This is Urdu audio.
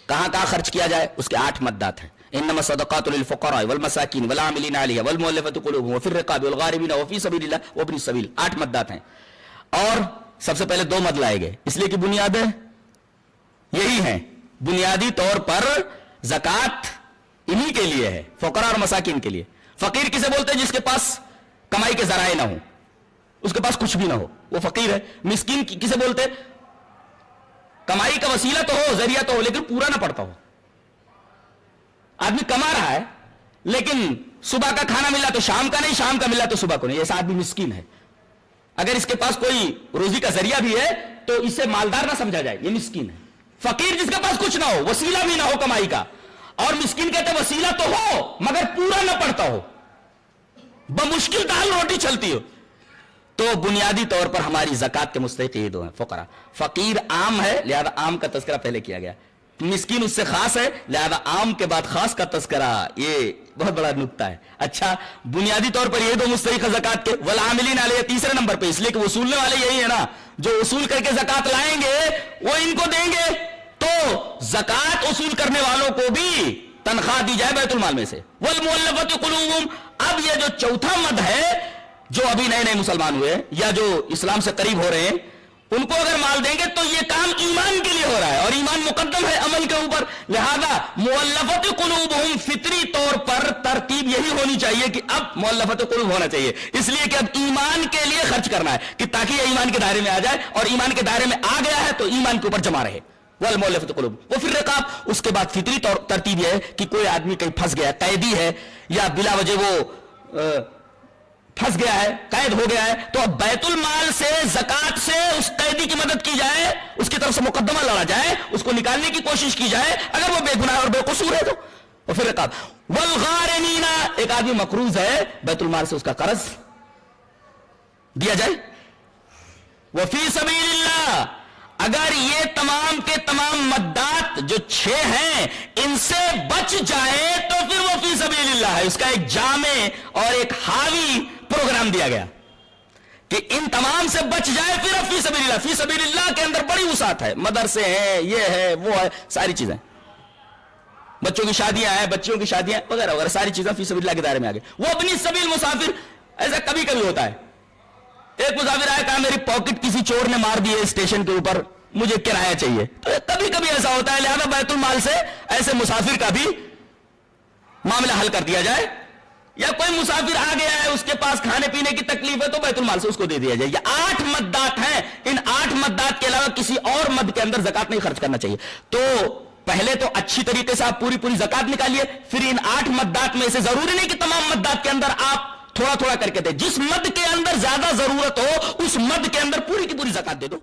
کہاں کہاں خرچ کیا جائے اس کے 8 مدات ہیں. انما الصدقات للفقراء والمساکین والعاملین علیہا والمؤلفۃ قلوبهم وفی الرقاب والغارمین وفی سبیل اللہ وابن السبیل. 8 مدات ہیں. اور سب سے پہلے 2 مد لائے گئے اس لیے کہ بنیادیں یہی ہیں. بنیادی طور پر زکوٰۃ انہی کے لیے ہے, فقراء اور مساکین کے لیے. فقیر کسے بولتے ہیں؟ جس کے پاس کمائی کے ذرائع نہ ہو, اس کے پاس کچھ بھی نہ ہو, وہ فقیر ہے. مسکین کسے بولتے ہیں؟ کمائی کا وسیلہ تو ہو, ذریعہ تو ہو, لیکن پورا نہ پڑتا ہو. آدمی کما رہا ہے لیکن صبح کا کھانا ملا تو شام کا نہیں, شام کا ملا تو صبح کو نہیں, ایسا آدمی مسکین ہے. اگر اس کے پاس کوئی روزی کا ذریعہ بھی ہے تو اسے مالدار نہ سمجھا جائے, یہ مسکین ہے. فقیر جس کے پاس کچھ نہ ہو, وسیلہ بھی نہ ہو کمائی کا, اور مسکین کہتے ہیں وسیلہ تو ہو مگر پورا نہ پڑتا ہو, بمشکل تحال روٹی چلتی ہو. تو بنیادی طور پر ہماری زکوٰۃ کے مستحق یہ 2 ہیں, فقراء. فقیر عام ہے لہذا عام کا تذکرہ پہلے کیا گیا, مسکین اس سے خاص ہے لہذا عام کے بعد خاص کا تذکرہ. یہ بہت بڑا نکتہ ہے. اچھا, بنیادی طور پر یہ 2 مستحق زکوٰۃ کے. والعاملین علیہ تیسرے نمبر پہ, اس لیے کہ وصولنے والے یہی ہے نا, جو وصول کر کے زکوٰۃ لائیں گے وہ ان کو دیں گے, تو زکوٰۃ وصول کرنے والوں کو بھی تنخواہ دی جائے بیت المال میں سے. والمؤلفۃ قلوبہم. اب یہ جو چوتھا مد ہے, جو ابھی نئے نئے مسلمان ہوئے یا جو اسلام سے قریب ہو رہے ہیں, ان کو اگر مال دیں گے تو یہ کام ایمان کے لیے ہو رہا ہے, اور ایمان مقدم ہے عمل کے اوپر. لہذا مؤلفۃ قلوبہم فطری طور پر ترتیب یہی ہونی چاہیے کہ اب مؤلفۃ قلوب ہونا چاہیے, اس لیے کہ اب ایمان کے لیے خرچ کرنا ہے, کہ تاکہ یہ ایمان کے دائرے میں آ جائے, اور ایمان کے دائرے میں آ گیا ہے تو ایمان کے اوپر جمع رہے. والمؤلفۃ قلوب وفی الرقاب. اس کے بعد فطری ترتیب یہ ہے کہ کوئی آدمی کہیں پھنس گیا, قیدی ہے, یا بلا وجہ وہ پھنس گیا ہے, قید ہو گیا ہے, تو اب بیت المال سے زکوٰۃ سے اس قیدی کی مدد کی جائے, اس کی طرف سے مقدمہ لڑا جائے, اس کو نکالنے کی کوشش کی جائے اگر وہ بے گناہ اور بے قصور ہے تو. وفی الرقاب. والغارمین. ایک آدمی مقروض ہے, بیت المال سے اس کا قرض دیا جائے. وفی سبیل اللہ. اگر یہ تمام کے تمام مدات جو 6 ہیں ان سے بچ جائے تو پھر وہ فی سبیل اللہ ہے. اس کا ایک جامع اور ایک حاوی پروگرام دیا گیا کہ ان تمام سے بچ جائے پھر اب فی سبیل اللہ. فی سبیل اللہ کے اندر بڑی وسعت ہے, مدرسے ہیں, یہ ہے, وہ ہے, ساری چیزیں, بچوں کی شادیاں ہیں, بچیوں کی شادیاں وغیرہ وغیرہ, ساری چیزیں فی سبیل اللہ کے دائرے میں آ گئی. وہ اپنی سبیل مسافر. ایسا کبھی کبھی ہوتا ہے, ایک مسافر آیا, کہا میری پاکٹ کسی چور نے مار دی ہے اسٹیشن کے اوپر, مجھے کرایہ چاہیے. تو کبھی کبھی ایسا ہوتا ہے, لہذا بیت المال سے ایسے مسافر کا بھی معاملہ حل کر دیا جائے. یا کوئی مسافر آ گیا ہے, اس کے پاس کھانے پینے کی تکلیف ہے, تو بیت المال سے اس کو دے دیا جائے. یہ 8 مدات ہیں. ان 8 مدات کے علاوہ کسی اور مد کے اندر زکوٰۃ نہیں خرچ کرنا چاہیے. تو پہلے تو اچھی طریقے سے آپ پوری زکوٰۃ نکالیے, پھر ان 8 مدات میں سے ضروری نہیں کہ تمام مدات کے اندر آپ تھوڑا تھوڑا کر کے دیں, جس مد کے اندر زیادہ ضرورت ہو اس مد کے اندر پوری کی پوری زکوٰۃ دے دو.